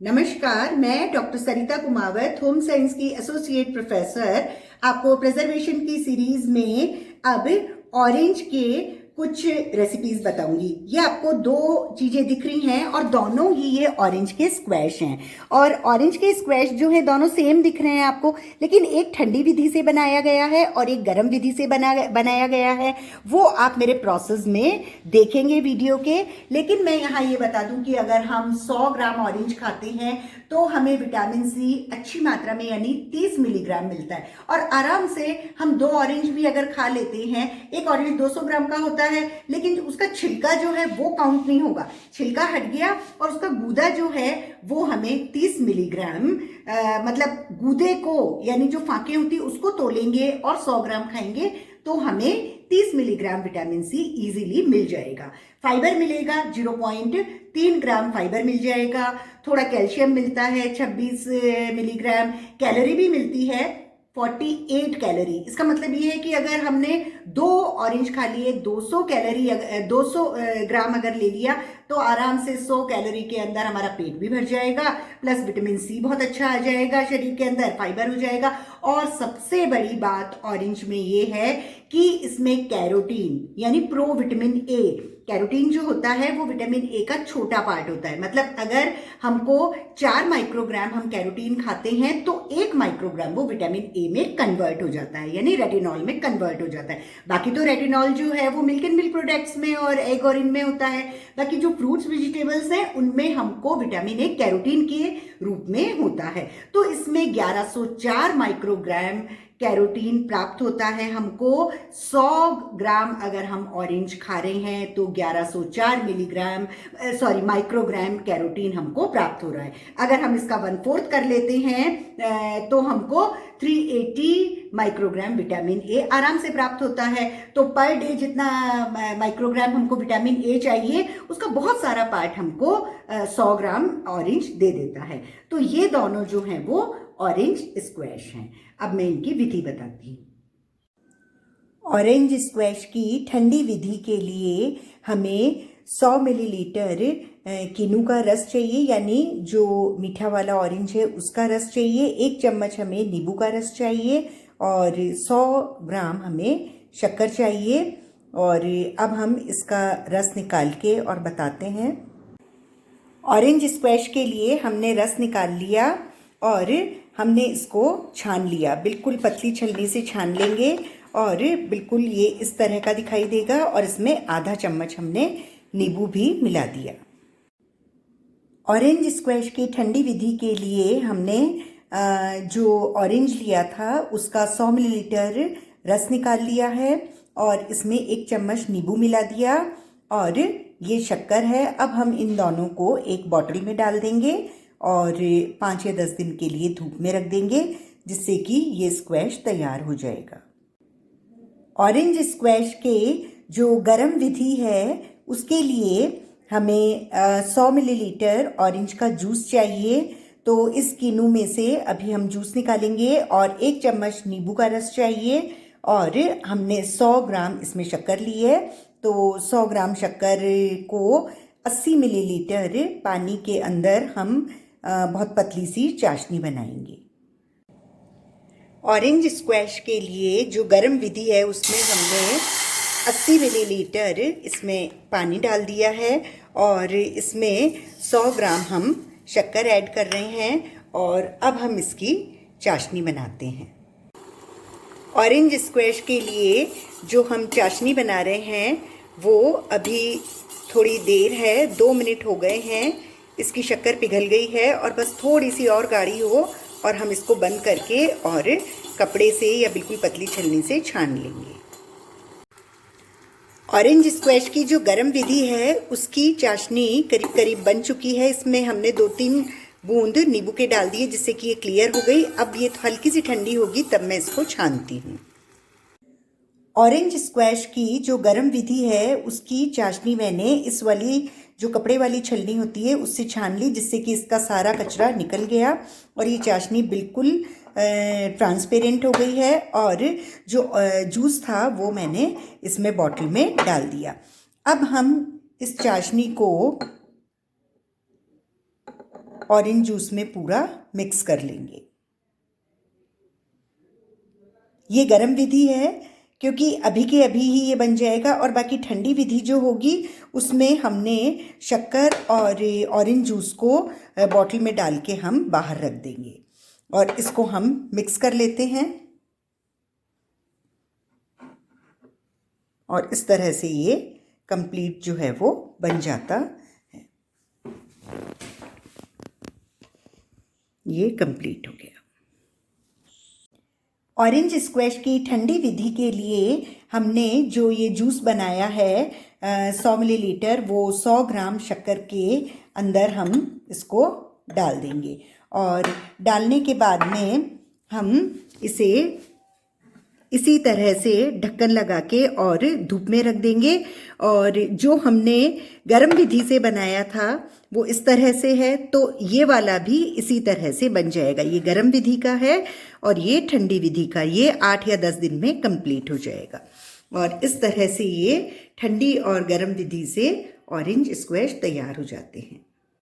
नमस्कार, मैं डॉक्टर सरिता Kumawat, home science की एसोसिएट प्रोफेसर, आपको प्रिजर्वेशन की सीरीज में अब ऑरेंज के कुछ रेसिपीज बताऊंगी। ये आपको दो चीजें दिख रही हैं और दोनों ही ये ऑरेंज के स्क्वैश हैं। और ऑरेंज के स्क्वैश जो है दोनों सेम दिख रहे हैं आपको, लेकिन एक ठंडी विधि से बनाया गया है और एक गर्म विधि से बनाया गया है। वो आप मेरे प्रोसेस में देखेंगे वीडियो के। लेकिन मैं यहाँ ये बता दूं कि अगर हम 100 ग्राम ऑरेंज खाते हैं तो हमें विटामिन सी अच्छी मात्रा में यानी 30 मिलीग्राम मिलता है। और आराम से हम 2 ऑरेंज भी अगर खा लेते हैं, एक ऑरेंज 200 ग्राम का होता है, लेकिन उसका छिलका जो है वो काउंट नहीं होगा। छिलका हट गया और उसका गूदा जो है वो हमें 30 मिलीग्राम मतलब गूदे को यानी जो फाके होती है उसको तोलेंगे और 100 ग्राम खाएंगे तो हमें 30 मिलीग्राम विटामिन सी इजीली मिल जाएगा। फाइबर मिलेगा 0.3 ग्राम फाइबर मिल जाएगा। थोड़ा कैल्शियम मिलता है 26 मिलीग्राम। कैलोरी भी मिलती है 48 कैलोरी। इसका मतलब ये है कि अगर हमने 2 ऑरेंज खा लिए, 200 कैलोरी 200 ग्राम अगर ले लिया तो आराम से 100 कैलोरी के अंदर हमारा पेट भी भर जाएगा, प्लस विटामिन सी बहुत अच्छा आ जाएगा शरीर के अंदर, फाइबर हो जाएगा। और सबसे बड़ी बात ऑरेंज में ये है कि इसमें कैरोटीन यानी प्रो विटामिन ए, कैरोटीन जो होता है वो विटामिन ए का छोटा पार्ट होता है। मतलब अगर हमको 4 माइक्रोग्राम हम कैरोटीन खाते हैं तो 1 माइक्रोग्राम वो विटामिन ए में कन्वर्ट हो जाता है यानी रेटिनॉल में कन्वर्ट हो जाता है। बाकी तो रेटिनॉल जो है वो मिल्क एंड मिल्क प्रोडक्ट्स में और एग और इनमें होता है। बाकी जो फ्रूट्स वेजिटेबल्स हैं उनमें हमको विटामिन ए कैरोटीन के रूप में होता है। तो इसमें 1104 माइक्रोग्राम कैरोटीन प्राप्त होता है हमको। 100 ग्राम अगर हम ऑरेंज खा रहे हैं तो 1104 मिलीग्राम माइक्रोग्राम कैरोटीन हमको प्राप्त हो रहा है। अगर हम इसका 1/4 कर लेते हैं तो हमको 380 माइक्रोग्राम विटामिन ए आराम से प्राप्त होता है। तो पर डे जितना माइक्रोग्राम हमको विटामिन ए चाहिए उसका बहुत सारा पार्ट हमको 100 ग्राम ऑरेंज दे देता है। तो ये दोनों जो हैं वो ऑरेंज स्क्वैश हैं। अब मैं इनकी विधि बताती हूँ। ऑरेंज स्क्वैश की ठंडी विधि के लिए हमें 100 मिलीलीटर किनू का रस चाहिए यानी जो मीठा वाला ऑरेंज है उसका रस चाहिए। 1 चम्मच हमें नींबू का रस चाहिए और 100 ग्राम हमें शक्कर चाहिए। और अब हम इसका रस निकाल के और बताते हैं। ऑरेंज स्क्वैश के लिए हमने रस निकाल लिया और हमने इसको छान लिया। बिल्कुल पतली छलनी से छान लेंगे और बिल्कुल ये इस तरह का दिखाई देगा। और इसमें आधा चम्मच हमने नींबू भी मिला दिया। ऑरेंज स्क्वैश की ठंडी विधि के लिए हमने जो ऑरेंज लिया था उसका 100 मिलीलीटर रस निकाल लिया है और इसमें 1 चम्मच नींबू मिला दिया और ये शक्कर है। अब हम इन दोनों को एक बॉटल में डाल देंगे और 5 या 10 दिन के लिए धूप में रख देंगे जिससे कि ये स्क्वैश तैयार हो जाएगा। ऑरेंज स्क्वैश के जो गरम विधि है उसके लिए हमें 100 मिलीलीटर ऑरेंज का जूस चाहिए। तो इस किनू में से अभी हम जूस निकालेंगे और 1 चम्मच नींबू का रस चाहिए और हमने 100 ग्राम इसमें शक्कर ली है। तो 100 ग्राम शक्कर को 80 मिलीलीटर पानी के अंदर हम बहुत पतली सी चाशनी बनाएंगे। ऑरेंज स्क्वैश के लिए जो गर्म विधि है उसमें हमने 80 मिलीलीटर इसमें पानी डाल दिया है और इसमें 100 ग्राम हम शक्कर ऐड कर रहे हैं और अब हम इसकी चाशनी बनाते हैं। ऑरेंज स्क्वैश के लिए जो हम चाशनी बना रहे हैं वो अभी थोड़ी देर है, 2 मिनट हो गए हैं। इसकी शक्कर पिघल गई है और बस थोड़ी सी और गाढ़ी हो और हम इसको बंद करके और कपड़े से या बिल्कुल पतली छलनी से छान लेंगे। ऑरेंज स्क्वैश की जो गरम विधि है उसकी चाशनी करीब करीब बन चुकी है। इसमें हमने 2-3 बूंद नींबू के डाल दिए जिससे कि ये क्लियर हो गई। अब ये हल्की सी ठंडी होगी तब मैं इसको छानती हूँ। ऑरेंज स्क्वैश की जो गरम विधि है उसकी चाशनी मैंने इस वाली जो कपड़े वाली छलनी होती है उससे छान ली जिससे कि इसका सारा कचरा निकल गया और ये चाशनी बिल्कुल ट्रांसपेरेंट हो गई है। और जो जूस था वो मैंने इसमें बॉटल में डाल दिया। अब हम इस चाशनी को ऑरेंज जूस में पूरा मिक्स कर लेंगे। ये गरम विधि है क्योंकि अभी के अभी ही ये बन जाएगा, और बाकी ठंडी विधि जो होगी उसमें हमने शक्कर और ऑरेंज जूस को बॉटल में डाल के हम बाहर रख देंगे और इसको हम मिक्स कर लेते हैं। और इस तरह से ये कंप्लीट जो है वो बन जाता है। ये कंप्लीट हो गया। ऑरेंज स्क्वैश की ठंडी विधि के लिए हमने जो ये जूस बनाया है 100 मिलीलीटर, वो 100 ग्राम शक्कर के अंदर हम इसको डाल देंगे और डालने के बाद में हम इसे इसी तरह से ढक्कन लगा के और धूप में रख देंगे। और जो हमने गरम विधि से बनाया था वो इस तरह से है, तो ये वाला भी इसी तरह से बन जाएगा। ये गरम विधि का है और ये ठंडी विधि का, ये 8 या 10 दिन में कंप्लीट हो जाएगा। और इस तरह से ये ठंडी और गरम विधि से ऑरेंज स्क्वैश तैयार हो जाते हैं।